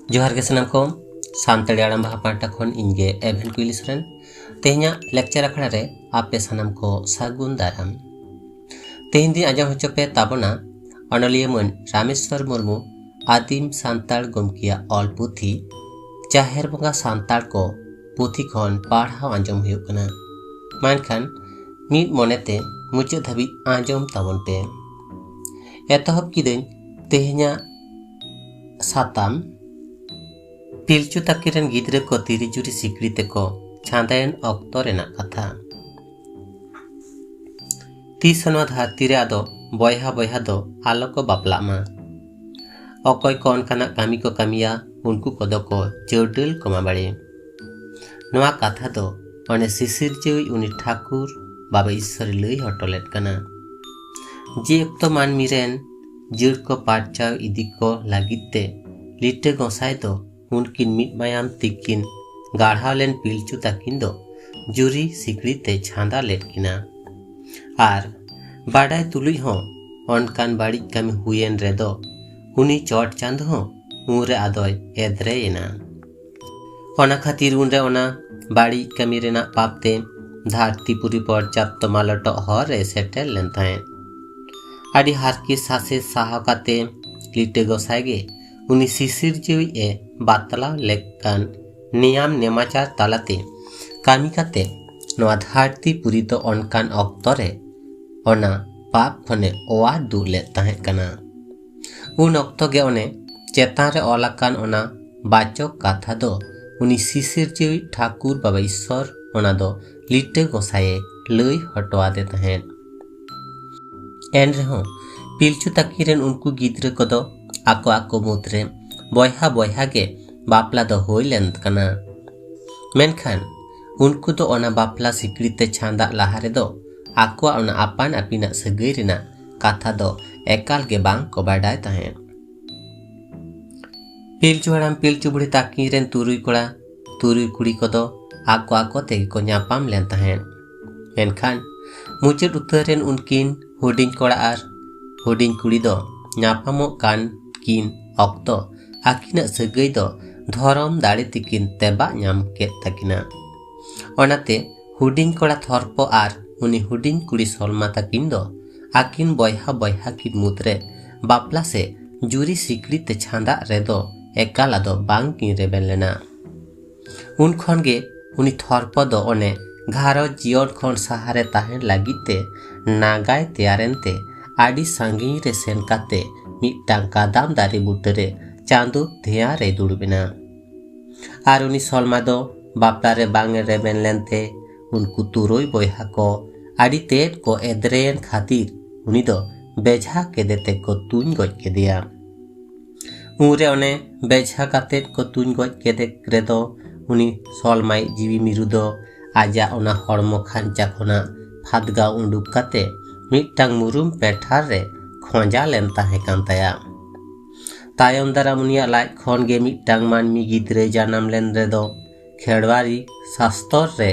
जोहार के सनाम को सानताड़ी आड़ाम बाहा पाटा खन इनगे एवेन कुइली सोरेन तेहना लेक्चर अखड़ा रे आपे सनाम को सागुन दाराम तेहन दिन आजम होचो पे ताबना अनलिया मन रामेश्वर मुर्मू आदिम सानताड़ गमकिया ऑल पुथी जाहेर बंगा सानताड़ को पुथी खन पढ़ाव आंजम हुयुग कना मानखान मीद मोनेते मुचाद धाबी आंजम ताबन पे एतहब किदन तेहना साताम पिलचु ताकिरन गिद्रे को तिरिजुरी सिकड़ीते को छांदायन ऑक्तो रेना कथा तीसनवा धरती रे आदो बयहा बयहा दो आलो को बापला मा अकय को अनकाना कामी को कामिया उनको कोदो को चौडल कोमा बाड़े नवा कथा दो अने शिशिर जेवी उनी ठाकुर बाबा ईश्वर लई हटोलेट कना जे अक्तो मानमी रेन जिड़ को पाचाव इदी को लागिते लिटे गोसाय दो उनकिन मिट मायाम तिकिन गाढ़ा लेन पिलचु ताकिन दो जुरी सिकड़ीते छांदा लेट किना आर बाडाय तुलुई हो अनकान बाड़ी कामी हुयेन रेदो उनी चोट चांद हो उनरे आदोय एद्रे येना ओना खातिर उनरे ओना बाड़ी कामी रेना पापते धरती पुरी पर चात्तो मालटो हरे सेटेल लेन ताहें आड़ी हारकी सासे साहकाते लिटे गोसायगे उनी शिशिर जेवी ए बातला लेकान नियम नेमाचार तालाते कामी काते नवा धरती पुरी तो अनकान ऑक्तोरे ओना पाप खने ओआ दुले ताहें कना उन ऑक्तो गे ओने चेतान रे ओलाकान ओना बाचक कथा दो उनी शिशिर जेवी ठाकुर बाबा ईश्वर ओना दो लिटे गोसाये लई हटवा दे ताहें एन रेहो पिलचु ताकिरेन उनको गिद्रे कोदो आको आको मुद्रे बयहा बयहा गे बापला दो होइलेन कना मेनखान उनको दो ओना बापला सिकड़ीते छांदा लहारे दो आको ओना आपान आपिना सगै रेना कथा दो एकाल गे बांग को बाडाय ताहें पिलचु हड़ाम पिलचु बुढ़ी ताकिरेन तुरुई कोड़ा तुरुई कुड़ी कोदो आको आको तेगे को न्यापाम लेन ताहें मेनखान मुचाद उतारेन उनकिन हुडिंग कोड़ा आर हुडिंग कुड़ी दो न्यापामो कान किन ऑक्तो आकिना सगै दो धरम दाड़े तिकिन तेबा नाम केत ताकिना ओनाते हुडिंग कोड़ा थरपो आर उनी हुडिंग कुड़ी सलमा ताकिन दो आकिन बयहा बयहा किन मुद्रे बापला से जुरी सिकड़ी ते छांदा रेदो एकाला दो बांग किन रेबेन लेना उन खन गे उनी थरपो दो ओने घारो जियोन खन सहारे ताहेन लागिते नागाय तेयारेनते आडी सांगिन रे सेन काते मिटांग कादाम दारी बुटरे चांदू धिया रे दुड़बिना आर उनी सलमा दो बापला रे बांगे रेबेन लेनते उनको तुरोई बयहा को आडी तेट को एद्रेन खातिर उनी दो बेझा के देते को तुन गज के दिया उरे ओने बेझा काते को तुन गज के दे रेदो उनी सलमाई जीवी मिरु दो आजा ओना हड़मो खांचा खोना फादगा उंडुक काते मिटांग मुरुम पेठार रे खोजा लेन ताहें कान ताया तायम दाराम उनिया लाज खन गे मिटांग मानमी गिद्रे जानाम लेन रेदो खेड़वारी शास्तर रे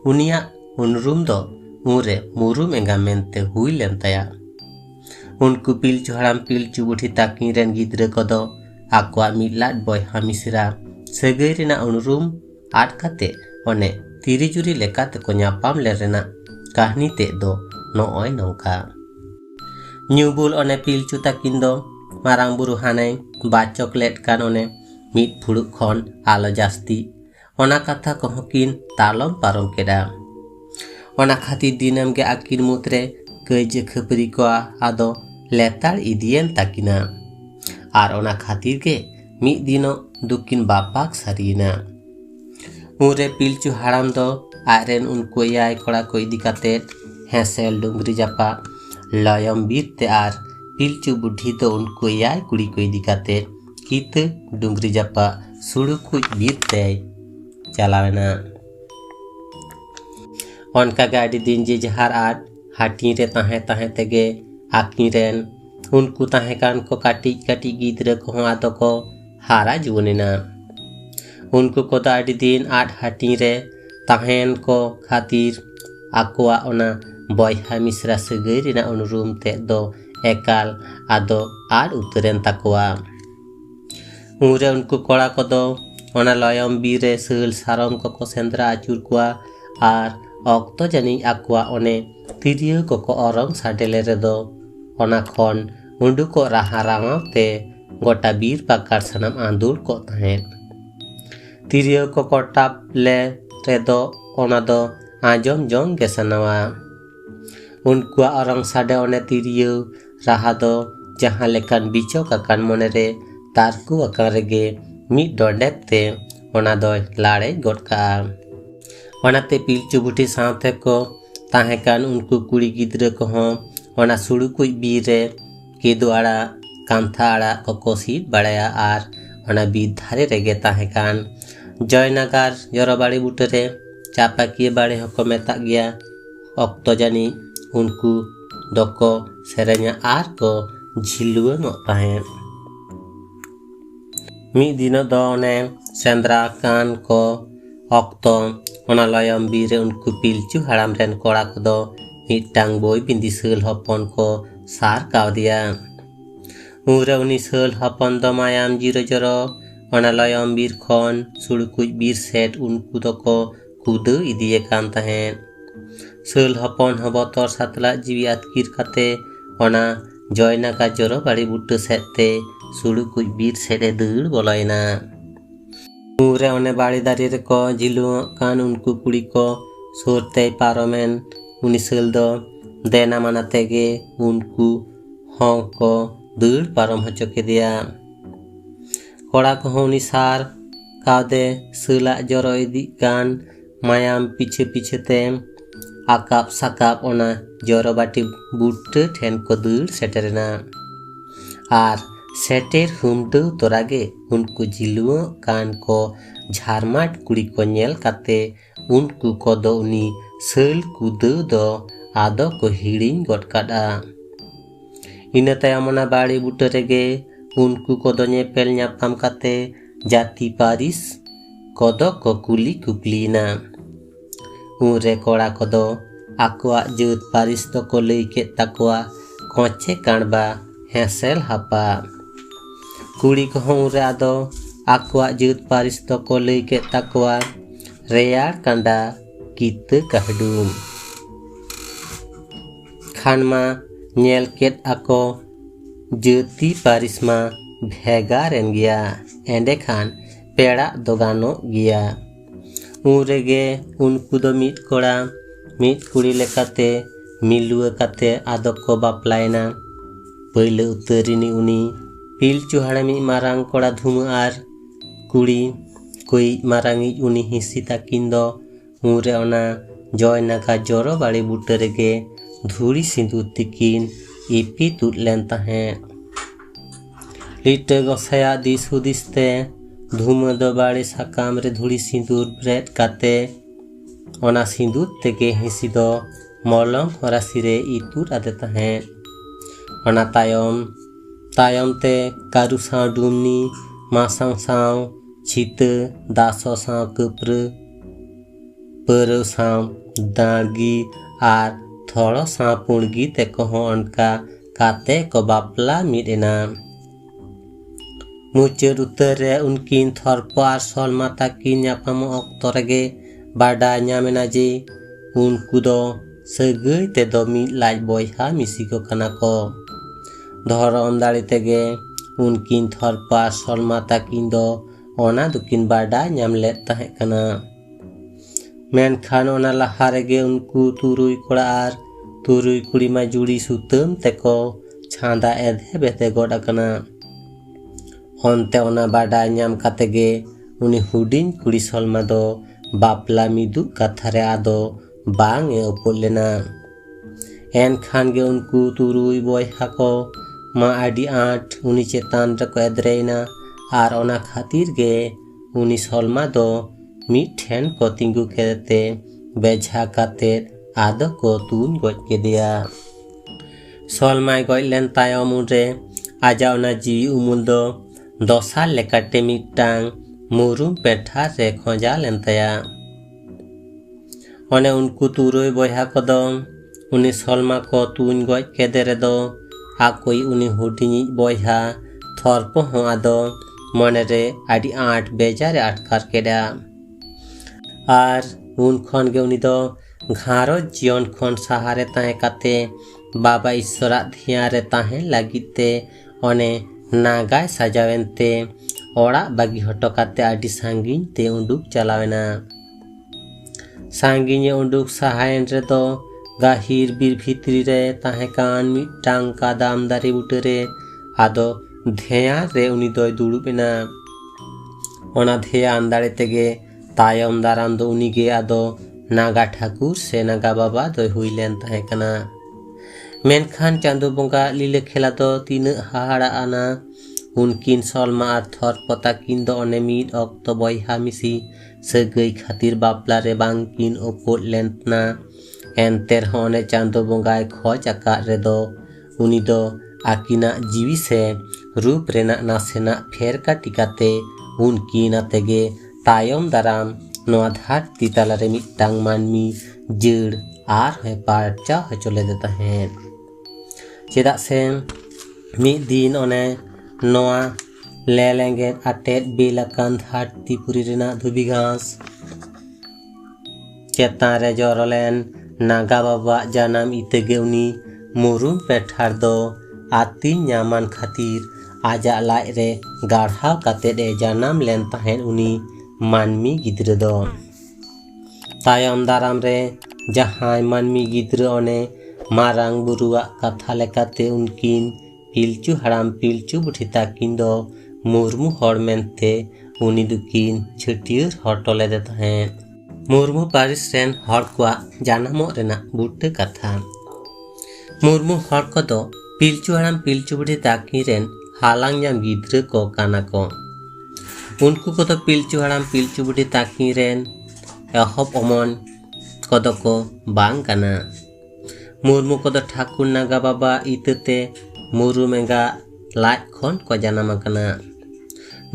उनिया उनरुम दो उरे मुरुम एंगा मेनते हुई लेन ताया उनको पिलचु हड़ाम पिलचु बुढ़ी ताकिन रेन गिद्रे कोदो आकोआ मिलाट बयहा मिसरा सगै रेना उनरुम आट काते ओने तिरिजुरी लेकाते को न्यापाम ले रेना कहानी ते दो नोय नौका न्यूबुल ओने पिलचु ताकिन दो मारांग बुरु हाने बाचक लेट कान ओने मिट फुड़ुक खन आलो जास्ती ओना कथा कहकिन तालम पारम केडा ओना खातिर दिनम गे आकिन मुद्रे कइजे खपरी को आदो लेतार इदियन ताकिना आर ओना खातिर गे मिट दिनो दुकिन बापाक सारिना उरे पिलचु हाड़ाम दो आरेन उनको याय कोड़ा को इदी काते हेसेल डुंगरी जापा लयम बीरते आर पिलचु बुढ़ी तो उनको याय कुड़ी को इदी काते कित डुंगरी जापा सुड़ु कुछ बीरते चलावेना उनका गाड़ी दिन जे जहार आट हाटी रे ताहे तेगे आकिन रेन उनको ताहे कान को काटी काटी गिद्रे को आदो को हारा जुवनेना उनको को दाड़ी दिन आट हाटी रे ताहेन को खातिर आकोआ ओना बयहा मिश्रा सगै रेना उनरुम ते दो एकाल आदो आड़ उतरेन ताकोआ उनरे उनको कोड़ा कोदो ओना लयम बीर रे सेल सारम को सेंद्रा आचुर कोआ आर ऑक्तो जानी आकुआ ओने तिरियो को औरंग साडेले रेदो ओना खन उंडू को राहा रांगाते गोटा बीर पाकार सनम आंदुर को तहें तिरियो को कोटाप ले रेदो ओना दो आजम जोंग के सनवा उनकुआ औरंग साडे ओने तिरियो राहा दो जहां लेकान बिचो काकान मोने रे तारकु अकान रेगे मिट डोंडेक ते ओना दो लाड़े गोटका ओनाते पिलचु बुटी साथे को ताहेकान उनको कुड़ी गिद्रे को हों ओना सुड़ुकुई बीर रे केदो आड़ा कांथा आड़ा को सीट बड़ाया आर ओना बीर धारे रेगे ताहेकान जयनगर जरबाड़ी बुटे रे चापा किए बाड़े हको मेता गया ऑक्तो जानी उनको दोको सेरेन्या आर को झिलुआ नो ताहें मी दिनो दो ओने सेंद्रा कान को ऑक्तो ओना लयम बीर रे उनको पिलचु हड़ाम रेन कोड़ा को दो मिटांग बोई बिंदी सेल हपन को सार काव दिया उरे उनी सेल हपन दो मायाम जीरो जरो ओना लयम बीर खन सुड़कुज बीर सेट उनको दो को कुदो इदिए कान तहें सेल हपन हबतर सातला जीवी आतकिर काते ओना जयनाका जरो बाड़ी बुट्टो सेते सुड़कुज बीर सेटे दड़ बोलायना उरे ओने बाड़ी दारी रे को जिलु कान उनको कुड़ी को सोरते पारोमेन उनी सेल दो देना माना तेगे उनको हों को दड़ पारम हचो के दिया कोड़ा को उनी सार कादे सेला जरो इदी कान मायाम पीछे पीछे ते आकाप साकाप ओना जरो बाटी बुट्टे ठेन को दड़ सेटेरना आर सेटेर हुमडो तोरागे उनको जिलुओ कान को झारमाट कुड़ी को नेल काते उनको को दो उनी सेल कुदो दो आदो को हिड़िंग गोटकाडा इना तायमना बाड़ी बुटे रेगे उनको को दो नेपेल न्यापाम काते जाति पारिस कोदो को कुली कुपलीना उरे कोड़ा को दो आकुआ जत पारिस तो को लई के ताकुआ कोचे कांडबा हेसेल हापा कुड़ी को उरे आदो आकुआ जत पारिस तो को लई के ताकुआ रेयार कांडा कित कहडुम खानमा नेल केट आको जती पारिसमा भेगा रेन गया एंडे खान पेड़ा दोगानो गया उरेगे उनको दो मिट कोड़ा मिट कुड़ी लेकाते मिलुआ काते आदो को बापलायना पहले उतरिनी उनी पिलचु हाड़ामी मारांग कोड़ा धुम आर कुड़ी कोई मारांगी उनी हिस्सी ताकिन दो उरे ओना जयनाका जरो बाड़ी बुटे रेगे धुड़ी सिंदूर तिकिन इपी तुट लेन ताहें लिटे गोसाया दिस हुदिसते धुम दो बाड़ी साकाम रे धुड़ी सिंदूर ब्रेड काते ओना सिंदूर तेगे हिस्सी दो मलम हरासी रे इतुर आदे ताहें ओना तायम ते कारू साव डुमनी मासांग साव छित दासो साव कप्र परव साव दागी आर थोड़ो साव पुणगी ते कहो अनका काते को बापला मिडेना मुचर उतर रे उनकिन थरपो आर सलमा ताकिन न्यापामो ऑक्तो रेगे बाडा न्यामेना जे उनको दो सगई ते दो मी लाज बयहा मिसिको काना को धरम दाड़ी तेगे उनकिन थरपो आर सलमा ताकिन दो ओना दुकिन बाडा न्याम लेत ताहें काना मेनखान ओना लहा रेगे उनको तुरुई कोड़ा आर तुरुई कुड़ी मा जुड़ी सुतम तेको छांदा एधे बेते गोड़ा काना होनते ओना बाडा न्याम कातेगे उनी हुडिन कुड़ी सलमा दो बापला मिदु कथारे आदो बांग ए उपोलेना एन खान गे उनको तुरुई बयहा को मा आडी आठ उनी चेतान रको एद्रेना आर ओना खातिर गे उनी सलमा दो मिठेन को तिंगु केते बेझा काते आदो को तुन गज के दिया सलमाय गज लेन तायम उरे आजा ओना जी उमुल दो दोसार लेकाटे मिटांग मुरुम पेठा रे खोजा लेन तया ओने उनको तुरुई बयहा को दो उनी सलमा को तुन गज के दे रे दो आकोई उनी हुडिनी बयहा थरपो हो आदो मनरे आदि आठ बेजारे आटकार केदा आर उन खन गे उनी दो घारोज जीवन खन सहारे ताहे काते बाबा ईश्वरा धिया रे ताहे लागिते ओने नागाय सजावेनते ओड़ा बागी हटो काते आदि सांगिन ते उंडुक चलावेना सांगिन उंडुक सहायन रे दो गाहिर बीर भितरी रे ताहे कान मिटांग कादाम दारे बुटे रे आदो धेया रे उनी दोय दुड़ुबेना ओना धेया अंदारे तेगे तायम दाराम दो उनी गे आदो नागा ठाकुर से नागा बाबा दोय हुइलेन ताहे कना मेनखान चांदो बंगा लीले खेला दो तीन हाहाड़ा आना उनकिन सलमा और थर पता किन दो ओने मीट ऑक्तो बॉयहा मिसी सगई खातिर बापला रे बांकिन ओपोट लेंतना एंतेर होने चांदो बंगाय खोज आका रे दो उनी दो आकिना जीवी से रूप रेना नासेना फेर का टिकाते उनकिन आतेगे तायम दाराम नोआ धरती तला रे मिटांग मानमी जड़ आर है पार्चा है चले देता है चेदा से मिद दिन ओने नोआ ले लेंगे अटेट बेलकान धरती पुरी रेना धुबी घास चेतान रे जरलेन नागा बाबा जानम इतेगे उनी मुरुम पेठार दो आती न्यामान खातिर आजा लाय रे गाढ़ाव काते दे जानम लेन ताहेन उनी मानमी गिद्र दो तायम दाराम रे जहां मानमी गिद्र ओने मारांग बुरुआ कथा लेकाते उनकिन पिलचू हराम पिलचू बुढ़ी ताकिन दो मुर्मू हर मेनते उनी दुकिन छटियर हटले देता है मुर्मू पारिस रेन हर को जानामो रेना बुट्टे कथा मुर्मू हर को दो पिलचू हराम पिलचू बुढ़ी ताकिन रेन हालांग न्याम गिद्र को काना को उनको को तो पिलचू हराम पिलचू बुढ़ी ताकिन रेन एहब अमन को दो को बांग काना मुर्मू को दो ठाकुर नागा बाबा इतते मुरुम एंगा लाज खन को जानाम आकना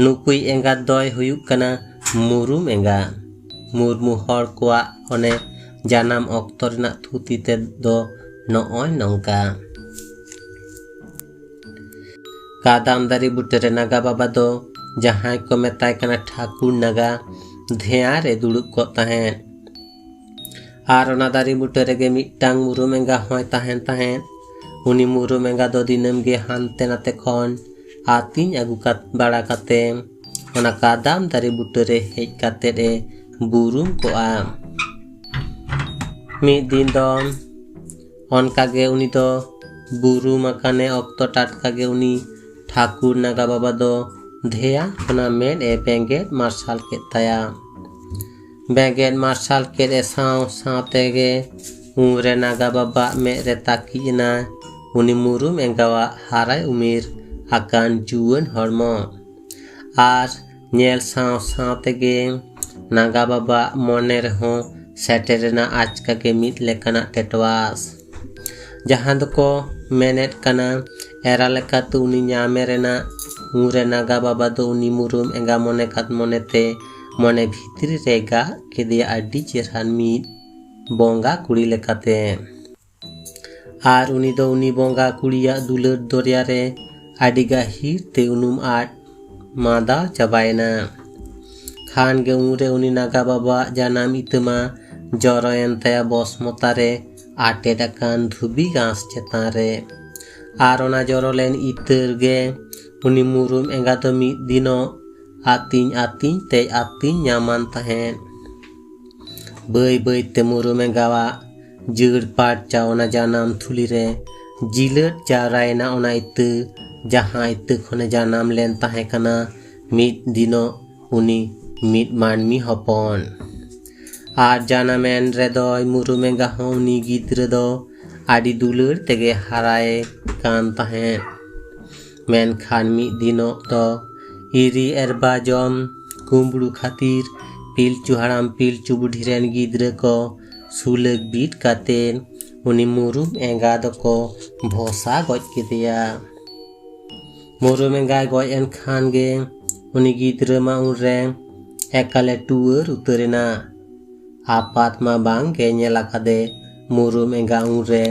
नुकुई एंगा दोय हुयुक कना मुरुम एंगा मुर्मू हर कोआ ओने जानाम ऑक्तो रेना थुती ते दो नोय नोंका कादाम दारी बुटे रे नागा बाबा दो जहां को मेताय कना ठाकुर नागा धेया रे दुड़ुब को ताहेन आर ओना दारी बुटे रेगे मिटांग मुरुम एंगा होय ताहेन ताहेन उनी मुरुम एंगा दो दिनम गे हानते नाते खन आतिन अगु बाड़ा काते ओना कादाम दारी बुटे रे हेज काते रे बुरुम को आ मिद दिन दो ओनका गे उनी दो बुरुम आकाने ऑक्तो टाटका गे उनी ठाकुर नागा बाबा दो धेया ओना मेन ए बेंगेट मार्शल के ताया बेंगेट मार्शल के रे साव सावते गे उमरे नागा बाबा मे रे ताकिना उनी मुरुम एंगावा हाराय उमेर आकान जुवन हरमो आर नेल साव सावते गे नागा बाबा मने रहो सेटेरेना आजका के मिट लेकाना टेटवास जहां दको मेनेट कना एरा लेका तो उनी न्यामे रेना उरे नागा बाबा दो उनी मुरुम एंगा मने कात मनेते मने भितरी रेगा के दे आडी चेरहान मिट बोंगा कुड़ी लेकाते आर उनी दो उनी बोंगा कुड़िया दुलर दरिया रे आडी गाहिर ते उनुम आट मादा चबायना खान गे उरे उनी नागा बाबा जानाम इतमा जरयन तया बसमता रे आटे डाकान धुबी घास चेतान रे आर ओना जरलेन इतर गे उनी मुरुम एंगा तो मिद दिनो आतिन आतिन ते आतिन न्यामान ताहेन बई बई ते मुरुम एंगावा जड़ पाट चावना जानाम थुली रे जिलट जारायना ओना इत जहां इत खने जानाम लेन ताहे कना मिद दिनो उनी मिद मानमी हपन आर जानामेन रे दोय मुरुम एंगा हो उनी गिद्र दो आडी दुलर तेगे हाराय कान ताहेन मेनखान मिद दिनो दो इरी एरबा जम कुम्बड़ू खातिर पिलचू हराम पिलचू बुढ़ी रेन गिद्र को सुलग बीट कातेन उनी मुरुम एंगा दको भोसा गज केदेया मुरुम एंगा गज एन खान गे उनी गिद्र मा उनरे एकाले टुअर उतरेना आपात मा बांग गे नेला कादे मुरुम एंगा उनरे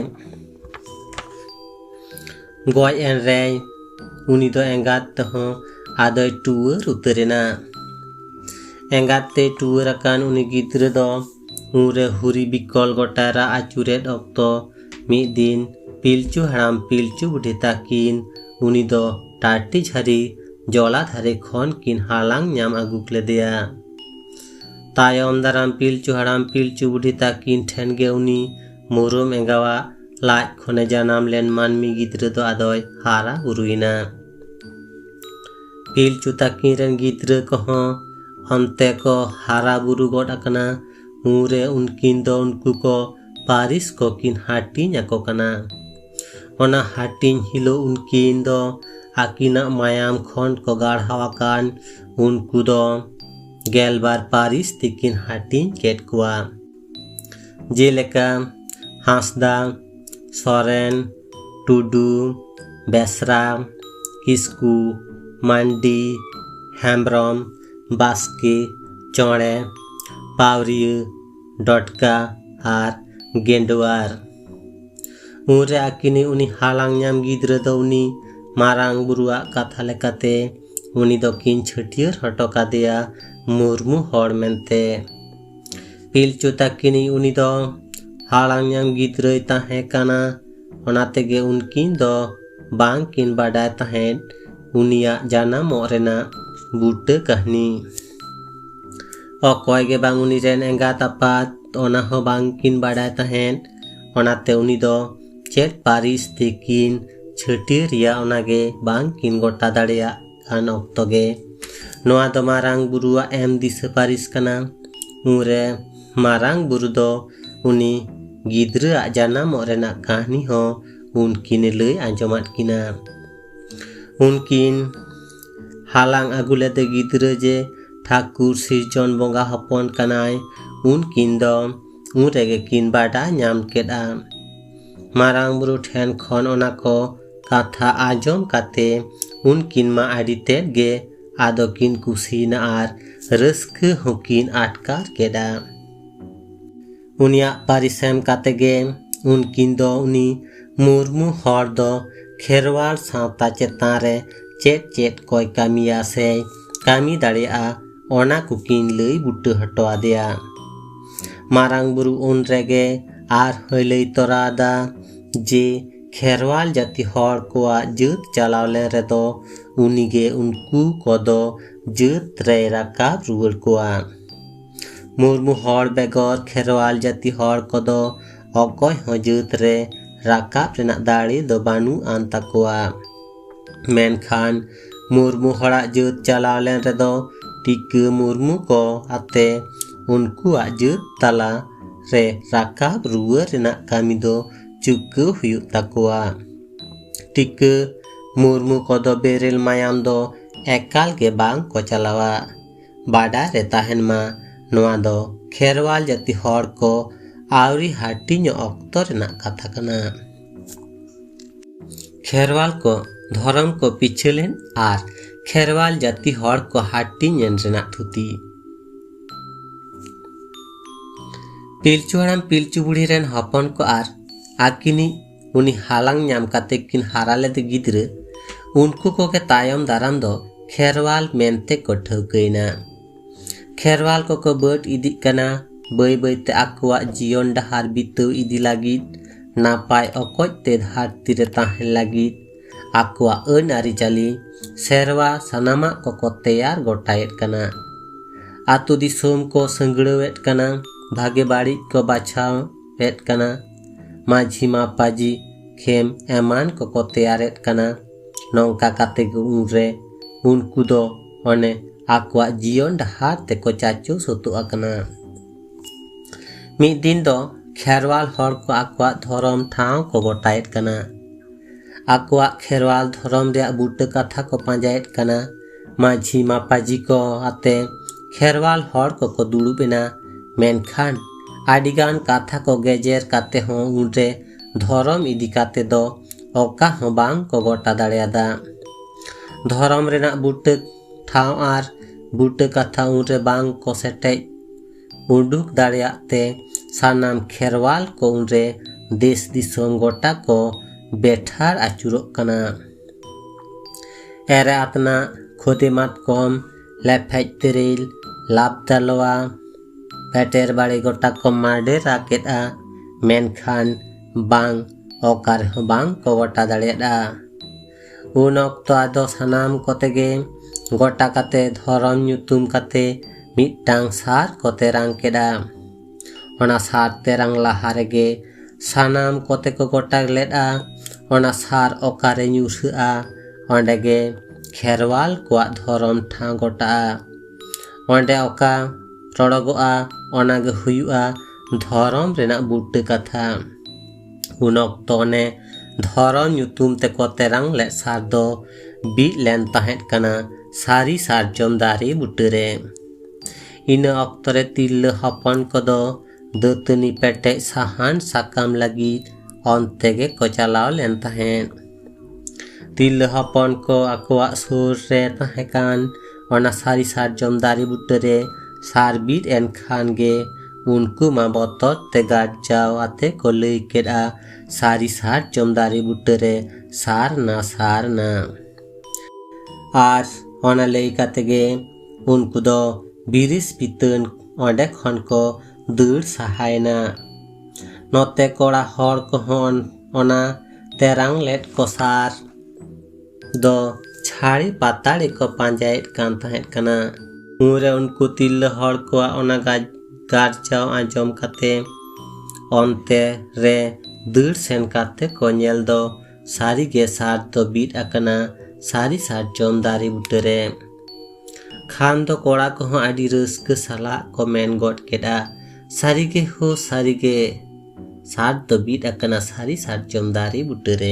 गज एन रे उनी दो एंगा तहो आदोय टुवार उतारेना। एंगाते टुवार आकान उनी गिद्रा दो उनरे हुरी बिकल गोटा रा आचुरेद अक्तो मिद दिन पिलचु हाड़ाम पिलचु बुढ़ी ताकिन उनी दो टाटी झारी जला धारे खन किन हालांग ᱧᱟᱢ आगु लेदेया। तायम दाराम पिलचु हाड़ाम पिलचु बुढ़ी ताकिन ठेन गे उनी मुरुम एंगावा लाज खने जानाम लेन मानमी गिद्रा दो आदोय हारा बुरुइना। पिलचु ताकिन रेन गिद्रा कहों अन्ते को हारा बुरु गोड आकना उरे उनकिन दो उनको को पारिस को किन हाटिन याको कना। ओना हाटिन हिलो उनकिन दो आकिना मायाम खन को गाढ़ावाकान उनको दो गेलबार पारिस तिकिन हाटिन केट कुआ। जेलेका हांसदा सोरेन टुडू बेसरा किस्कू मांडी हेम्ब्रम बास्के चौड़े पावरिया डटका आर गेंडवार। उनरे आकिनी उनी हालांग ᱧᱟᱢ गिद्रा दो उनी मारांग बुरुआ कथा लेकाते उनी दो किन छटियर हटो कादेया मुर्मू हड़ मेनते। पिलचु ताकिनी उनी दो हालांग ᱧᱟᱢ गिद्राय ताहे काना ओनातेगे उनकिन दो बांग किन बाडाय ताहेन उनिया जानामोग रेना बूटा कहानी। अकय गे बांग उनी रेन एंगात आपात ओना हो बांग किन बाडाय ताहेन ओनाते उनी दो चेट पारिस तेकिन छटियर या ओनागे बांग किन गोटा दाड़ेया कान अक्तोगे नोआ दो मारांग बुरुआ एम दिसा पारिस काना। उनरे मारांग बुरु दो उनी गिद्रा जानामोग रेना कहानी हो उनकिन लई आंजमाद किना। उनकिन हालांग आगु लेदे गिद्रा जे ठाकुर सिरजन बंगा हपन कानाय उनकिन दो उनरेगे किन बाडा ᱧᱟᱢ केदा। मारांग बुरु ठेन खन ओना को कथा आजम काते उनकिन मा आड़ी तेद गे आदो किन कुसीना आर रस्के होकिन आटकार केदा। उनिया पारिसेम काते गे उनकिन दो उनी मुर्मू हर दो खेरवाल सावता चेतान रे चेट चेट कोय कामिया से कामी दाड़ेया ओना कुकिन लई बुट्टा हटो आदेया। मारांग बुरु उन रेगे आर हलई तोरादा जे खेरवाल जाति हर कोआ जत चलावले रेदो उनीगे उनको कोदो जत रे राकाब रुवर कोआ। मुर्मू हर बेगर खेरवाल जाति हर कोदो अकय हो जत रे राकाब रेना दाड़ी दो बानु आन ताकोआ। मेनखान मुर्मू हड़ा जत चलावलेन रेदो टिका मुर्मू को आते उनको जत तला रे राकाब रुवर रेना कामी दो चुका हुयु ताकोआ। टिका मुर्मू को दो बेरेल मायाम दो एकाल के बांग को चलावा। बाडा रे ताहेन मा नोआ दो खेरवाल जाति हर को आवरी हाटिन्यो अक्तो रेना कथा कना। खेरवाल को धर्म को पिछलेन आर खेरवाल जाति हर को हाटिन्यन रेना थुती। पिलचु हाड़ाम पिलचु बुढ़ी रेन हपन को आर आकिनी उनी हालांग ᱧᱟᱢ काते किन हारा लेदे गिद्रा उनको को के तायम दाराम दो खेरवाल मेनते को ठौकैना। खेरवाल को बट इदी कना बै बैते आकुआ जीवन डहार बिताव इदी लागिद नापाय अकज ते धारती रे ताहेन लागिद आकुआ अन आरिचाली सेरवा सानामा को तैयार गोटायेद कना। आतु दिसोम को संगड़ावेद कना भागे बाड़ी को बाछावेद कना। माझी मापाजी खेम एमान को तैयारेद कना। नौका काते उनरे उनको दो ओने आकुआ जीवन डहार ते को चाचो सोतु अकना। मिद दिन दो खेरवाल हर को आकुआ धर्म ठाव को गोटायेद कना। आकुआ खेरवाल धर्म रे बूटा कथा को पांजायेद कना। माझी मापाजी को आते खेरवाल हर को दुड़ुबेना मेनखान आडिगान कथा को गेजेर काते हो उनरे धर्म इदी काते दो ओका हो बांग को गोटा दाड़ेयादा। धर्म रेना बूटा ठाव आर बूटा कथा उनरे बांग को सेटेज उडुक दाड़ेयाते सानाम खेरवाल को उनरे देश दिसोम गोटा को बेठार आचुरोग कना। एरे आतना खोदे मातकम लेफेज तेरेल लाभ दालवा पेटेर बाड़े गोटा को माडे राकेटा मेनखान बांग ओकार बांग को गोटा दाड़ेदा उन अक्तो आदो सानाम कोतेगे गोटा काते धरम ᱧᱩᱛᱩᱢ काते मिट्टांग सार को तेरांग केदा ओना सार तेरांग लाहा रेगे सानाम कोते को गोटा लेदा ओना सार ओकारे ᱧᱩᱨᱦᱟᱹᱜᱼᱟ ओंडेगे खेरवाल को धरम ठा गोटा ओंडे ओका रड़गोआ ओनागे हुयुआ धरम रेना बुट्टे कथा उन अक्तो ने धरम ᱧᱩᱛᱩᱢ ते को तेरांग ले सार दो बी लेन ताहेत कना सारी सारजम दारी बुट्टे इन अक्तरे तिल्ल हपन कदो दतनी पेटे साहान साकाम लगी अंतेगे को चलाव लेन ताहेन तिल्ल हपन को आकोआ सुर रे ताहेकान ओना सारी सारजम दारी बुट्टे सार बीट एन खान गे उनको मा बतर ते गाजाव आते को लई केदा सारी सारजम दारी बुट्टे सार ना आर ओना लई कातेगे उनको दो बिरिस पितन ओंडे खन को दौड़ सहायना नोते कोड़ा हर को हन ओना तेरांग लेट को सार दो छाड़ी पाताड़ी को पांजायत कान ताहेत कना उरे उनको तिल्ल हर को ओना गारजाव आंजम काते ओनते रे दौड़ सेन काते को नेल दो सारी गे सार दो बीट अकना सारी सारजम दारी बुट्टे खान दो कोड़ा को आडी रस्क साला को मेन गोट केदा सारिगे हो सारिगे सार दो बीट अकना सारी सारजम दारी बुट्टे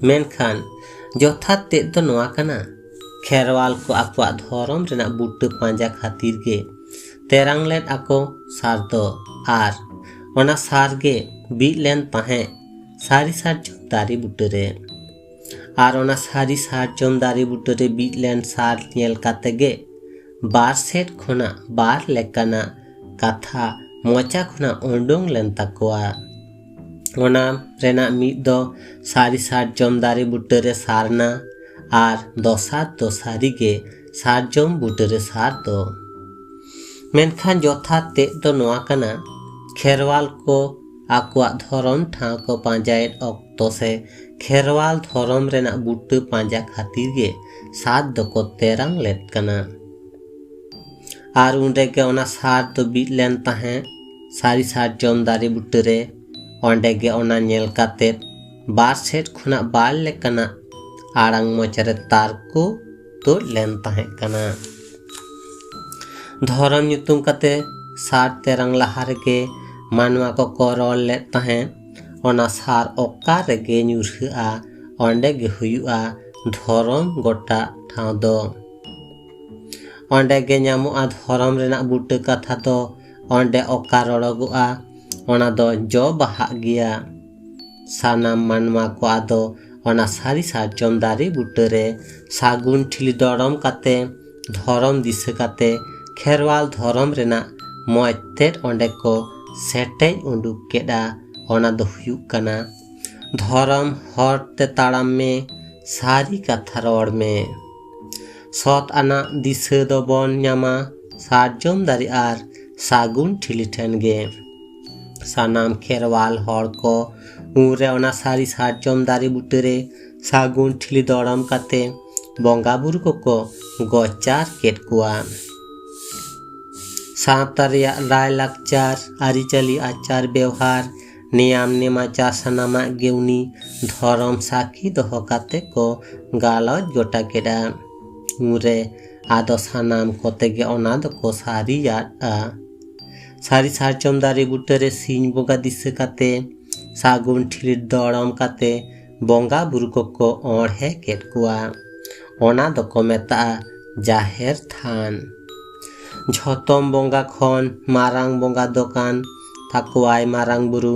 मेनखान जथात ते तो नोआ कना खेरवाल को आकवा धरम रेना बुट्टे पांजा खातिर गे तेरांग लेट आको सार दो आर ओना सार गे बीट लेन ताहे सारी सारजम दारी बुट्टे आर ओना सारी सारजम दारी बुट्टे बीट लेन सार नेल कातेगे बार सेट खुना बार लेकाना कथा मोचा खुना ओंडोंग लेन तकोआ ओना रेना मिद दो सारी सारजम दारी बुट्टे सारना आर दोसार दो सारी गे सारजम बुट्टे सार दो मेनखान जोथा ते दो नोआ कना खेरवाल को आकुआ धरम ठा को पांजायत अक्तो से खेरवाल धरम रेना बुट्टे पांजा खातिर गे सात दो को तेरांग लेट कना आर उंडे के ओना सार दो बीट लेन ताहे सारी सारजम दारी बुट्टे ओंडे गे ओना नेल काते बार सेट खुना बार लेकना आड़ांग मोचरे तार को तो लेन ताहे कना धरम ᱧᱩᱛᱩᱢ काते सार तेरांग लाहा रेगे मानवा को करल ले ताहे ओना सार ओका रेगे ᱧᱩᱨᱦᱟᱹᱜᱼᱟ ओंडे गे हुयुआ धरम गोटा ठाव दो ओंडे गे ᱧᱟᱢᱚᱜᱼᱟ धरम रेना बुट्टे कथा दो ओंडे ओका रड़गोआ ओना दो जो बाहा गिया सानाम मानवा को आदो ओना सारी सारजम दारी बुट्टे सागुन ठिली दरम काते धरम दिसे काते खेरवाल धरम रेना मोयतेट ओंडे को सेटेज उंडुक केदा ओना दो हुयुक कना धरम हर ते ताड़ाम में सारी कथा रोड़ में सत आना दिसे दो बन ᱧᱟᱢᱟ सारजम दारी आर सागुन ठिली ठेन गे सानाम खेरवाल हर को उरे ओना सारी सारजम दारी बुट्टे सागुन ठिली दरम काते बंगा बुरु को गोचार केट कुआ सावता रेया राय लाकचार आरिचाली आचार व्यवहार नियम नेमाचार सानामा गेउनी धरम साखी दोहो काते को गालज गोटा केदा उरे आदो सानाम कोतेगे ओना दो को सारी यादा सारी सारजम दारी बुट्टे सिंह बोगा दिसे काते सागुन ठिली दरम काते बंगा बुरु को ओढ़े केट कुआ ओना दो को मेता जाहेर थान झोतम बंगा खन मारांग बंगा दोकान थाकुआय मारांग बुरु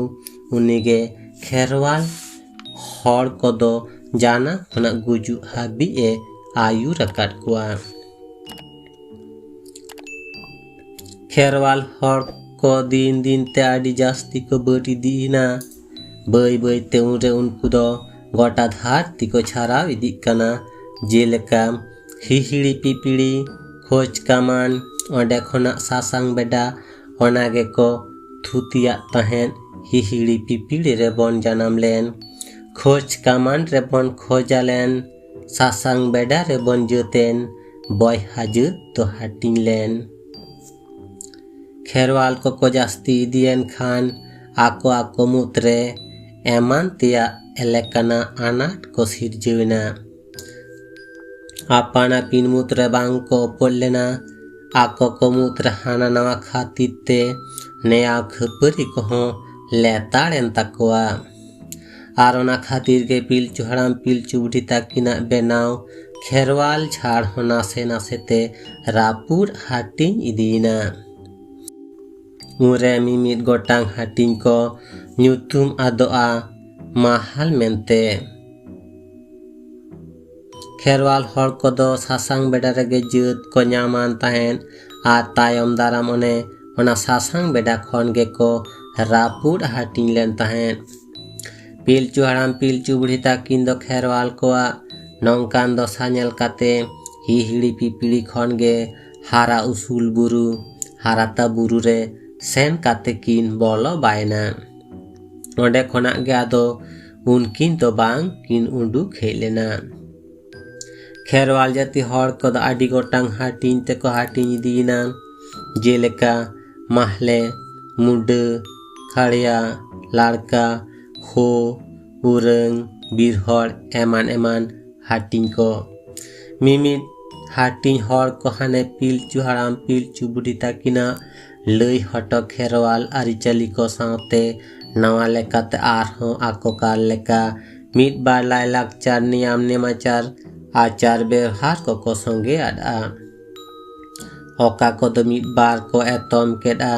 उनिगे खेरवाल हर को दो जाना खुना गुजु हाबी ए आयु रकाट कुआ खेरवाल हर को दिन दिन ते आडी जास्ती को बटी दीना बई बई ते उनरे उनको दो गोटा धार तिको छाराव इदी कना जेलेका हिहिड़ी पिपिड़ी खोज कामान ओंडे खोना सासांग बेडा ओना गेको थुतिया तहेन हिहिड़ी पिपिड़ी रेबन जानम लेन खोज कामान रेबन खोजालेन सासांग बेडा रेबन जोतेन बॉयहा जुत तो हाटिन लेन खेरवाल को जास्ती दियन खान आको आको मुतरे एमान तिया एलेकाना आनाट को सिरजेना आपाना पिन मुतरे बांग को पोलेना आको को मुतरे हाना नवा खातिर ते नया खपरी को हो लेताड़ेन तकवा आरोना खातिर के पिलचु हड़ाम पिलचु बुढ़ी ताकिना बेनाव खेरवाल झाड़ हो नासे नासे ते रापुर हाटिन इदीना मुरे मिमित गोटांग हाटिन को न्यूतुम आदोआ mahal mente खेरवाल हर को दो सासांग बेडा रेगे जुत को न्यामान ताहेन आ तायम दाराम ओना सासांग बेडा खन गे को रापुर हाटिन लेन ताहेन पिलचु हड़ाम पिलचु बुढ़ी ताकिन दो खेरवाल कोआ नौकान दो सानेल काते हिहिड़ी पिपिड़ी खन गे हारा उसूल बुरु हाराता बुरु रे सेन काते किन बोलो बायना ओंडे खोना गे आदो उनकिन तो बांग किन उंडुक हेज लेना खेरवाल जाति हर को दो आडी गोटांग हाटिन ते को हाटिन इदीना जेलेका माहले मुड खड़िया लाड़का हो उरंग बिरहड़ एमान एमान हाटिन को मिमित हाटिन हर को हाने पिलचु हड़ाम पिलचु बुढ़ी ताकिना लई हटो खेरवाल आरिचाली को साथे नवा लेकाते आरहों आको काल लेका मित बार लाई लाकचार नियम नेमाचार आचार व्यवहार को संगे आदा ओका को दो मित बार को एतम केदा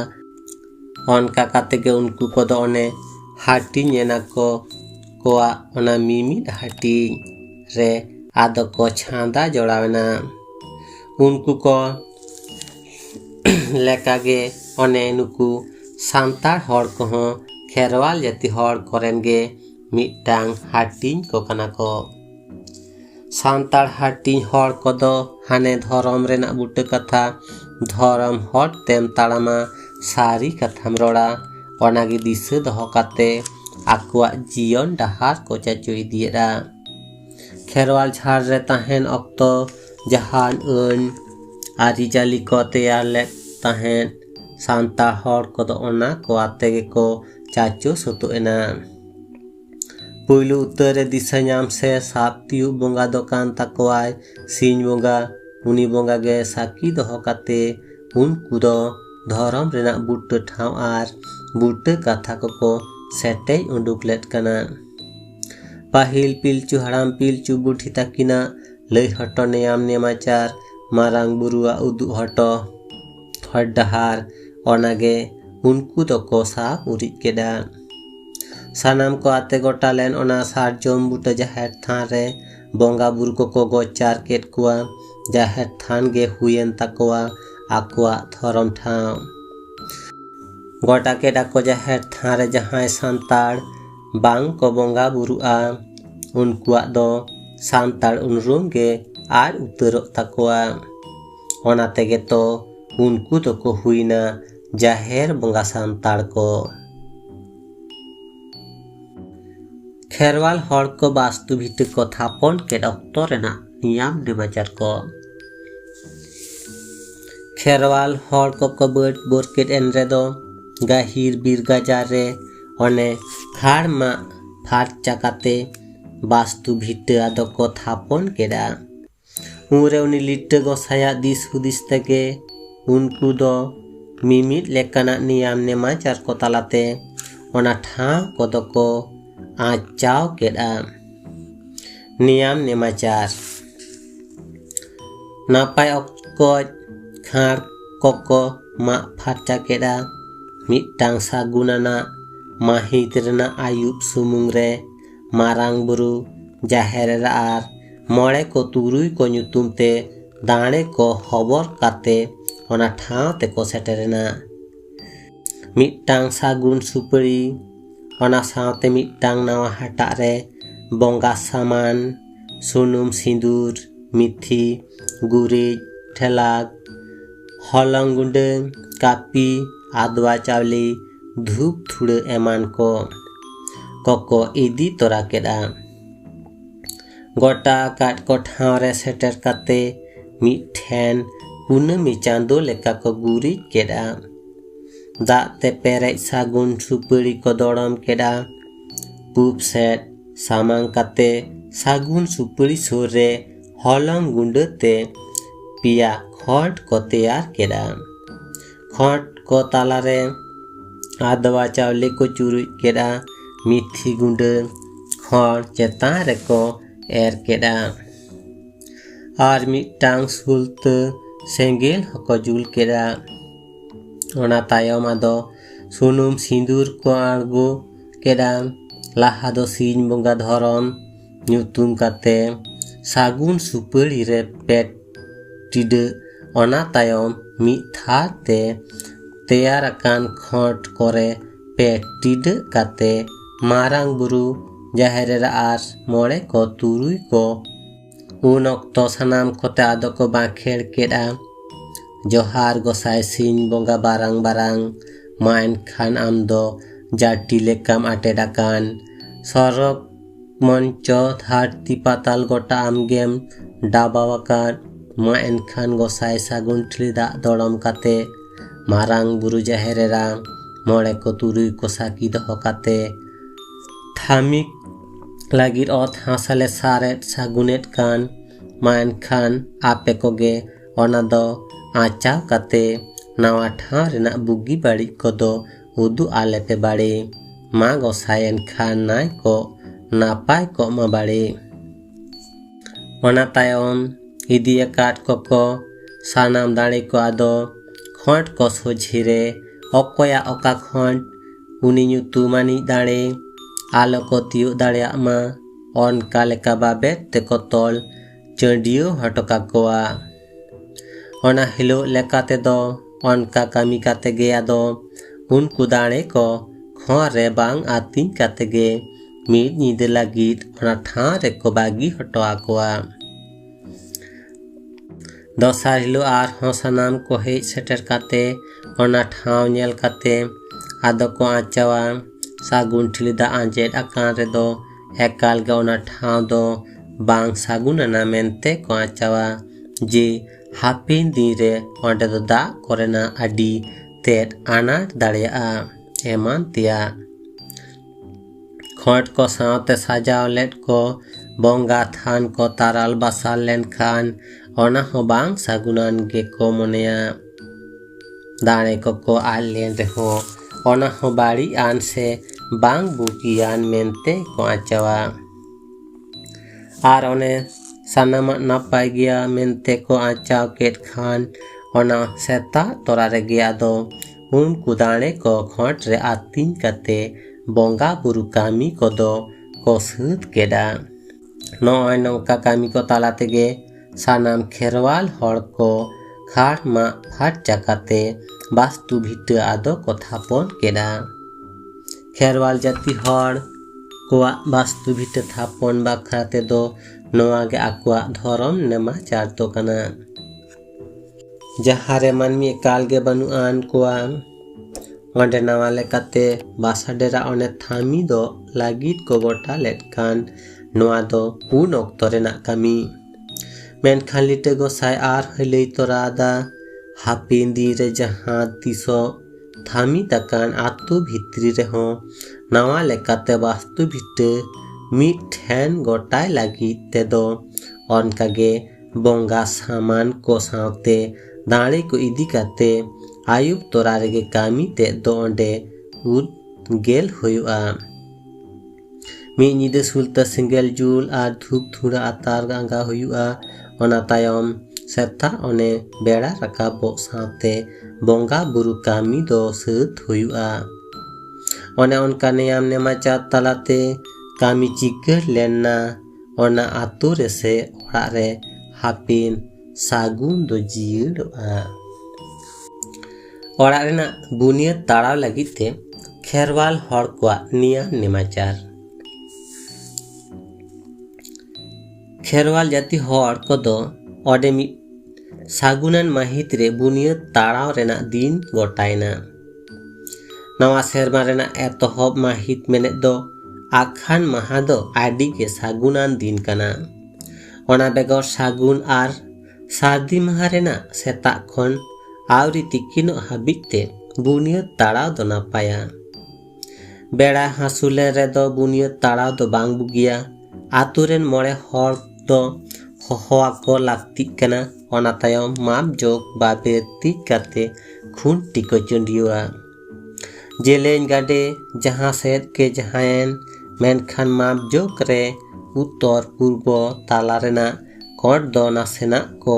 ओनका काते के उनको को दो ओने हाटिन येना को कोआ ओना मिमित हाटिन रे आदो को छांदा जोड़ावना उनको को लेकागे ओने नुकु सांतार हर को हो खेरवाल जाति हर करेंगे मिटांग हाटिन को कना को सांतार हाटिन हर को दो हाने धरम रेना बुटे कथा धरम हर तेम ताड़ामा सारी कथाम रोड़ा ओनागे दिसे दो काते आकुआ जीवन डहार को चाचो इदिएरा खेरवाल झाड़ रे ताहेन अक्तो जहान उन आरिजाली को तैयार ले ताहेन सांतार हर को दो ओना को आते को चाचो सोतो एना पुइलु उत्तरे दिशा नाम से सातियु बोंगा दोकान तकवाय सिंह बोंगा उनी बोंगा गे साकी दोहो काते उनको दो धरम रेना बुट्टे ठाव आर बुट्टे कथा को सेटे उंडुक लेट कना पाहिल पिलचु हड़ाम पिलचु बुढ़ी ताकिना लई हटो नेयाम नेमाचार मारांग बुरुआ उदु हटो हट डहार ओनागे उनको तो को साप उरिज केदा सानाम को आते गोटा लेन ओना सारजोम बुटे जाहेर थान रे बोंगा बुरु को गोचार केट कुआ जाहेर थान गे हुयेन तकवा आकुआ धरम ठाव गोटा केडा को जाहेर थान रे जहाय सांताड़ बांग को बोंगा बुरुआ उनकुआ दो सांताड़ उनरुम गे आर उतरो तकवा ओना तेगे तो उनको तो को हुईना जाहेर बोंगा सांताड़ को खेरवाल हर को वास्तु भित्ति को थापन के अक्तो रेना नियम नेमाचार को खेरवाल हर को बड़ बोरकेट एन रेदो गाहिर बीर गाजार रे ओने फाड़ मा फाड़ चाकाते वास्तु भित्ति आदो को थापन केदा उरे उनी लिट्टे गोसाया दिस हुदिस तेगे उनको दो मिमित लेकाना नियम नेमाचार को तालाते ओना ठाव को दो को आचाव केदा नियम नेमाचार नापाय को खाड़ को मा फाचा केदा मिटांग सागुनाना माहित रेना आयुब सुमुंग रे मारांग बुरु जाहेर आर मोड़े को तुरुई को नुतुम ते दाणे को हबर काते ओना ठाव ते को सेटेरेना मिटांग सागुन सुपड़ी ओना मिटांग नावा हटा रे बोंगा सामान सुनुम सिंदूर मिथि गुरिज ठेलाग हलंग गुंडे कापी आदवा चावली धूप थुड़े एमान को इदी तोरा केदा गोटा काट को ठाव रे सेटर काते मिठेन कुनामी चांदो लेका को गुरिज केदा दाग ते पेरेज सागुन सुपड़ी को दौड़म केदा पूप सेट सामांग काते सागुन सुपड़ी सुर रे हलंग गुंडे ते पिया खट को तैयार केदा खट को ताला रे आदवा चावले को चुरुज केदा मिथि गुंडे खट चेतान रे को एर केदा आर मिटांग सुलते सेंगेल हको जुल केदा ओना तायम आदो सुनुम सिंदूर को आड़गो केदा लाहा दो सीन बंगा धरम ᱧᱩᱛᱩᱢ काते सागुन सुपड़ी रे पेट टिडे ओना तायम मिद थार ते तैयार अकान खट करे पेट टिडे काते मारांग बुरु जाहेर रे आर मोड़े को तुरुई को उन अक्तो सानाम कोते आदो को बाखेड़ केदा जोहार गोसाई सीन बंगा बारांग बारांग मा एनखान आम दो जाटी लेकाम आटेडाकान सरक मंचो धारती पाताल गोटा आमगेम डाबावाकान मा एनखान गोसाई सागुन ठिली दाग दड़म काते मारांग बुरु जाहेरेरा मोड़े को तुरुई को साकी दहो काते थामिक लागिर ओत हासाले सारेट सागुनेट कान मा एनखान आपे कोगे ओना दो आचाव काते नावा ठाव रेना बुगी बाड़ी को दो उदु आले पे बाड़ी मा गोसाई एनखान नाय को नापाय को मा बाड़ी ओना तायम इदिया काट को सानाम दाड़े को आदो खट को सोझिरे अकोया ओका खट उनी ᱧᱩᱛᱩᱢᱟᱱᱤ दाड़े आलो को तियो दाड़े मा ओनका लेका बाबेट ते को तोल चंडियो हटोका कोआ ओना हिलो लेकाते दो ओनका कामी काते गे आदो उनको दाड़े को खोर रे बांग आतिन काते गे मीद नीदे लागित ओना ठाव रे को बागी हटोआ कोआ दोसार हिलो आर हों सानाम को हेज सेटर काते ओना ठाव नेल काते आदो को आचावा सागुन ठिली दा आंजेद आकान रे दो एकाल गे ओना ठाव दो बांग सागुन ना मेनते को आचावा जे हापिन दिन रे ओंडे दो दा कोरेना आडी तेट आनाट दाड़ेया एमान तिया खट को सावते साजाव लेट को बोंगा थान को ताराल बासाल लेन खान ओना हो बांग सागुनान गे को मोनेया दाड़े को आल लेन रे हो ओना हो बाड़ी आन से बांग बुकियान मेनते को आचावा आर ओने सानामा नापाय गया मेनते को आचाव केट खान ओना सेता तोरा रे गया दो उन कुदाने को खट रे आतिन काते बोंगा बुरु कामी को दो को सूद केदा नॉय नौका कामी को तालाते गे सानाम खेरवाल हड़ को खाट मा फाट चाकाते वास्तु भिट आदो को थापन केदा खेरवाल जाति हड़ को वास्तु भिट थापन बाखराते दो नोआ गे आकुआ धरम नेमा चार तो कना जहारे मनमी एकाल गे बनु आन कोआ ओंडे नवा लेकाते बासाडेरा ओने थामी दो लागित को गोटा लेटकान नोआ दो उन ओक्तो रेना कामी मेनखान लिटे गोसाई आर हलई तोरादा हापिन दी रे जहां तिसो थामी तकान आतु भित्री रे हो नवा लेकाते वास्तु भिटे मिठेन गोटाय लागित ते दो ओनकागे बोंगा सामान को सावते दाड़े को इदी काते आयुब तोरा रेगे कामी ते दो ओंडे उद गेल हुआ मी नीदे सुलता सिंगल जुल आर धूप थुड़ा आतार गांगा हुआ ओना तायम सेता ओने बेड़ा रकाबो सावते बोंगा बुरु कामी दो सत हुआ ओने ओनका नेयाम नेमाचा तालाते कामी चिकर लेना ओना आतु रे से ओड़ा रे हापिन सागुन दो जियड़आ ओड़ा रेना बुनियाद ताड़ाव लगित ते खेरवाल हड़ कोआ नियम नेमाचार खेरवाल जाति हर कोदो ओडे मि सागुनान माहित रे बुनियाद ताड़ाव रेना दिन गोटायना। नवा सेरमा रेना एतहब माहित मेने दो आखान माहा दो आडी के सागुनान दिन कना। ओना बेगर सागुन आर सार्दी माहा रेना सेता खन आवरी तिकिनो हाबिते बुनियाद ताड़ाव दो नापाया। बेड़ा हासुले रे दो बुनियाद ताड़ाव दो बांग बुगिया। आतुरेन मोड़े हर दो होआ को लागती कना। ओना तायम माप जोग बाबे तिक काते खुंटी को चंडियुआ। जेलेन गाडे जहां सेद के जहायन मेनखान माप जोग रे उत्तर पूर्व ताला रेना कोट दो नासेना को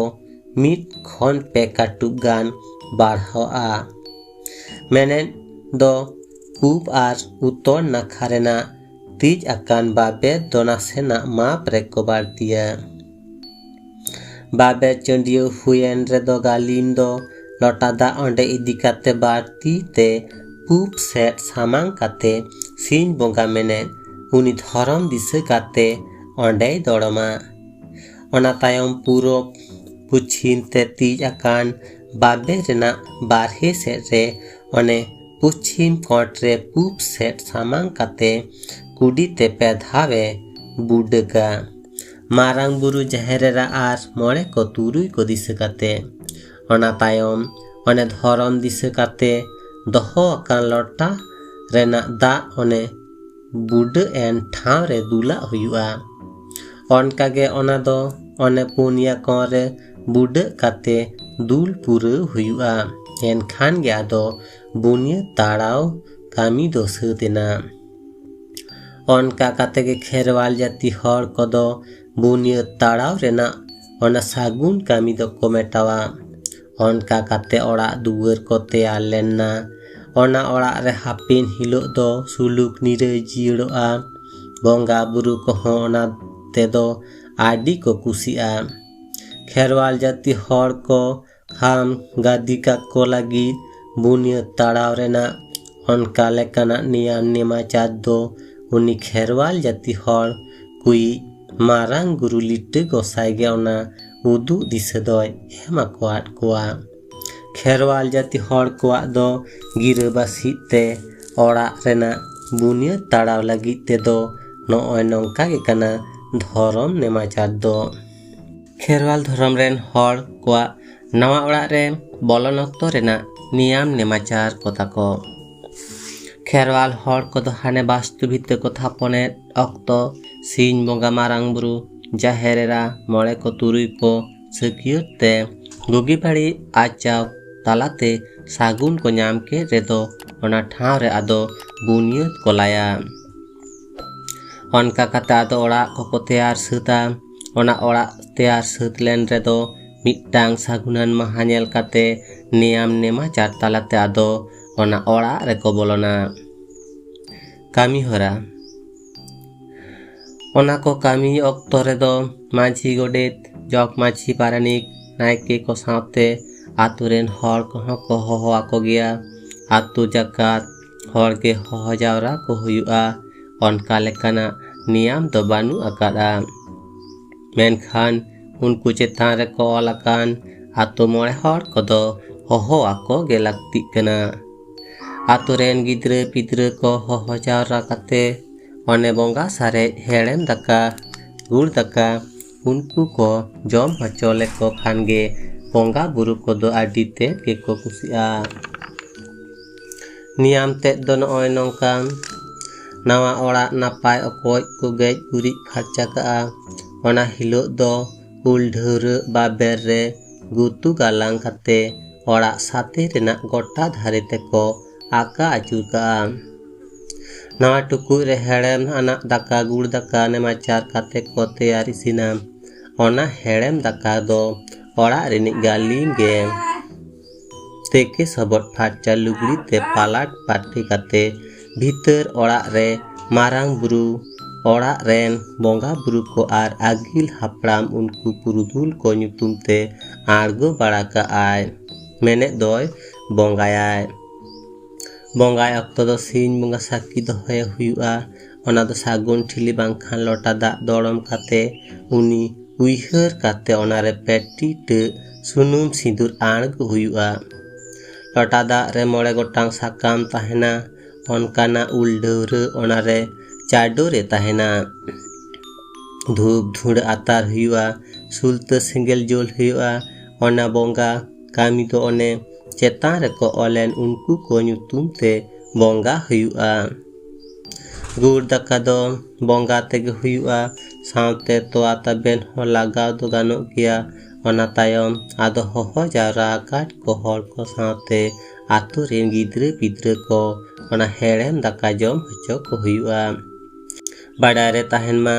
मिट खन पे काटुक गान बाढ़ा। मेने दो पूब आर उत्तर नाखा रेना तीज आकान बाबे दो नासेना माप रे को बारतिया। बाबे चंडियो हुएन रे दो गालिम दो लोटा दा ओंडे इदी काते बारती ते पूब सेट सामांग काते सीन बोंगा मेने उनी धरम दिसे काते ओंडे दौड़मा। ओना तायम पूरो पुछिम ते तीज आकान बाबे रेना बारहे सेट रे ओने पुछिम कोट रे पूब सेट सामांग काते कुडी ते पे धावे बुडगा। मारांग बुरु जहेरेरा आर मोड़े को तुरुई को दिसे काते ओना तायम ओने धरम दिसे काते दोहो अकान लोटा रेना दा ओने बुड एन ठाव रे दुला हुआ। ओनकागे ओना दो ओने पुनिया को रे बुड काते दुल पुरे हुआ। एनखान गे आदो बुनिया ताड़ाव कामी दो सतेना। ओनका काते के खेरवाल जाति हर कोदो बुनिया ताड़ाव रेना ओना सागुन कामी दो को मेटावा। ओनका काते ओड़ा दुवर को तैयार लेना। ओना ओड़ा रे हापिन हिलो दो सुलुक निरे जियड़ोआ। बोंगा बुरु को ओना ते दो आडी को कुसिया। खेरवाल जाति हर को खाम गादिका को लगी बुनिया ताड़ाव रेना ओनका लेकाना नियम नेमाचार दो उनी खेरवाल जाति हर कुई मारांग गुरु लिट्टे गोसाई गे ओना उदु दिसे दोय एमा कोआट कोआ। खेरवाल जाति हर कोआ दो गिरबासी ते ओड़ा रेना बुनिया ताड़ाव लगी ते दो नोय नोंका गे कना धरम नेमाचार दो। खेरवाल धरम रेन हर कोआ नवा ओड़ा रे बोलन अक्तो रेना नियम नेमाचार कोता को। खेरवाल हर को दो हाने वास्तुभित्ते को थापने अक्तो सीन बोंगा मारांग बुरु जाहेरेरा मोड़े को तुरुई को सकियते गुगी बाड़ी आचाव तालाते सागुन को नाम के रेदो ओना ठाव रे आदो बुनियाद को लाया। ओनका काते आदो ओड़ा को तैयार सता। ओना ओड़ा तैयार सत लेन रेदो मिटांग सागुनान माहा नेल काते नियम नेमाचार तालाते आदो ओना ओड़ा रे को बोलोना। कामी हरा ओना को कामी अक्तो रे दो माझी गोडेत जग माझी पारानिक नायके को साथे आतुरेन हर को होहो आको गया। आतु जाकात हर के होहो जावरा को हुआ। ओनका लेकाना नियम दो बानु आकादा। मेनखान उनको चेतान रे को अलकान आतु मोड़े हर को दो होहो आको गे लागती कना। आतुरेन गिद्रे पिद्रे को होहो जावरा काते ओने बोंगा सारे हेड़ेम दाका गुड़ दाका उनको को जम हचोले को खानगे बोंगा बुरु को दो आडी ते के को कुसिया। नियम ते दो नोय नोंका नवा ओड़ा नापाय अकोय को गेज गुरी फरचा का। ओना हिलो दो उल ढेर बाबेर रे गुतु गालांग काते ओड़ा साथे रेना गोटा धारे ते को आका आचुर का। नवा टुकुर रे हेड़ेम आना दाका गुड़ दाका नेमाचार काते को तैयार इसिना। ओना हेड़ेम दाका दो ओड़ा रिनिक गालिम गे तेके सबट फाचा लुगड़ी ते पालाट पाटी काते भीतर ओड़ा रे मारांग बुरु ओड़ा रेन बोंगा बुरु को आर आगिल हापड़ाम उनको पुरुदुल को ᱧᱩᱛᱩᱢ ते आड़गो बड़ा का आय मेने दोय बोंगायाय। बोंगाय अक्तो दो सीन बोंगा साकी दोहय हुआ। ओना दो सागुन ठिली बांखान लोटा दाग दड़म काते उनी उइहर काते ओनारे पेटी टे सुनुम सिंदूर आणगो हुयुआ। लोटा दाग रे मोड़े गोटांग साकाम ताहेना ओनकाना उल डौरे ओनारे चाडोरे ताहेना। धूप धुड़ आतार हुयुआ सुलता सेंगेल जोल हुयुआ। ओना बोंगा कामी दो ओने चेतान रेको ओलेन उनको को ᱧᱩᱛᱩᱢ ते बोंगा हुयुआ। गुड़ दाका दो बोंगा तेगे हुयुआ सावते तोआ ताबेन हो लगाव दो गानोग गिया। ओना तायम आदो होहो जावरा काट को हर को सावते आतु रेन गिद्रे पिद्रे को ओना हेड़ेम दाका जम हचो को हुयुआ। बाडाय रे ताहेन मा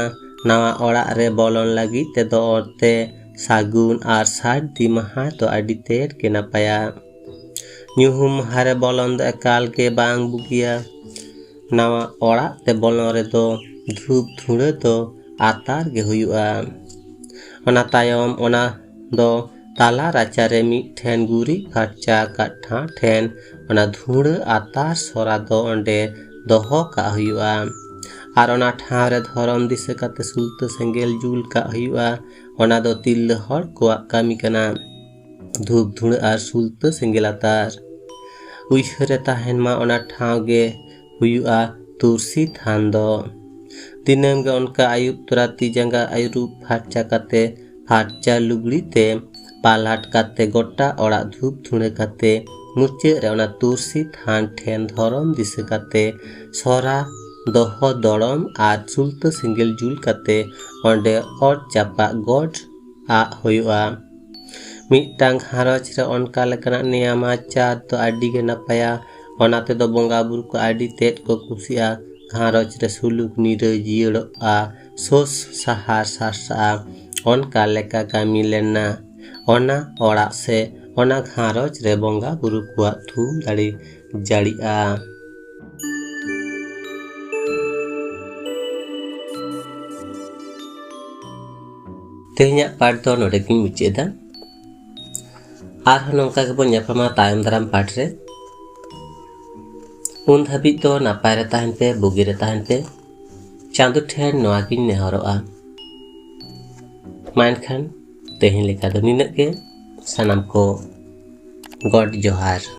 नावा ओड़ा रे बोलन लगी ते दो औरते सागुन आर सार्दी माहा तो आडी तेर के नापाया। ᱧᱩᱦᱩᱢ ᱦᱟᱨᱮ ᱵᱚᱞᱚᱱ ᱫᱚ ᱮᱠᱟᱞ ᱜᱮ ᱵᱟᱝ ᱵᱩᱜᱤᱭᱟ। ᱱᱟᱣᱟ ᱚᱲᱟᱜ ᱛᱮ ᱵᱚᱞᱚᱱ ᱨᱮᱫᱚ ᱫᱷᱩᱯ ᱫᱷᱩᱲᱟᱹ ᱫᱚ ᱟᱛᱟᱨ ᱜᱮ ᱦᱩᱭᱩᱜᱼᱟ। ᱚᱱᱟ ᱛᱟᱭᱚᱢ ᱚᱱᱟ ᱫᱚ ᱛᱟᱞᱟ ᱨᱟᱪᱟᱨᱮ ᱢᱤᱫᱴᱷᱮᱱ ᱜᱩᱨᱤᱡ ᱯᱷᱟᱨᱪᱟ ᱟᱠᱟᱫ ᱴᱷᱟᱶ ᱴᱷᱮᱱ ᱚᱱᱟ ᱫᱷᱩᱲᱟᱹ ᱟᱛᱟᱨ ᱥᱚᱨᱟ ᱫᱚ ᱚᱸᱰᱮ ᱫᱚᱦᱚ ᱠᱟᱜ ᱦᱩᱭᱩᱜᱼᱟ। ᱟᱨ ᱚᱱᱟ ᱴᱷᱟᱶ ᱨᱮ ᱫᱷᱚᱨᱚᱢ ᱫᱤᱥᱟᱹ ᱠᱟᱛᱮ ᱥᱩᱞᱛᱟᱹ ᱥᱮᱸᱜᱮᱞ ᱡᱩᱞ ᱠᱟᱜ ᱦᱩᱭᱩᱜᱼᱟ। ᱚᱱᱟ ᱫᱚ ᱛᱤᱨᱞᱟᱹ ᱦᱚᱲ ᱠᱚᱣᱟᱜ ᱠᱟᱹᱢᱤ ᱠᱟᱱᱟ। धूप धुड़ आर सुलता सेंगेल आतार उइहरे ताहेन मा ओना ठाव गे हुयुआ तुरसी थान दो। दिनम गे उनका आयुब तोरा ती जंगा आयुरूप फारचा काते फारचा लुगड़ी ते पालाट काते गोटा ओड़ा धूप धुड़े काते मुचे रे ओना तुरसी थान ठेन धरम दिसे काते सोरा दोहो दड़म आर सुलता सेंगेल जुल काते ओंडे और चापा गोड आ हुयुआ। मिटांग घारज रे ओनका लेकाना नियमाचार तो आडी गे नापाया। ओनाते दो बोंगा बुरु को आडी तेज को कुसिया। घारज रे सुलुक निरे जियड़ोआ सोस सहार सासा ओनका लेका कामी लेना। ओना ओड़ा से ओना घारज रे बोंगा बुरु को थूम दाड़ी जाड़िया। तेहन्या पाठ दो नोडे गिन मुचेदा। आरहन नोंका गेबो ᱧᱟᱯᱟᱢᱟ तायम दाराम पाठ रे। उन धाबी दो नापाय रे ताहेन पे बुगी रे ताहेन पे चांदो ठेन नोआ गिन नेहरोआ। मानखान तेहेन लेका दो निनक गे सानाम को गॉड जोहार।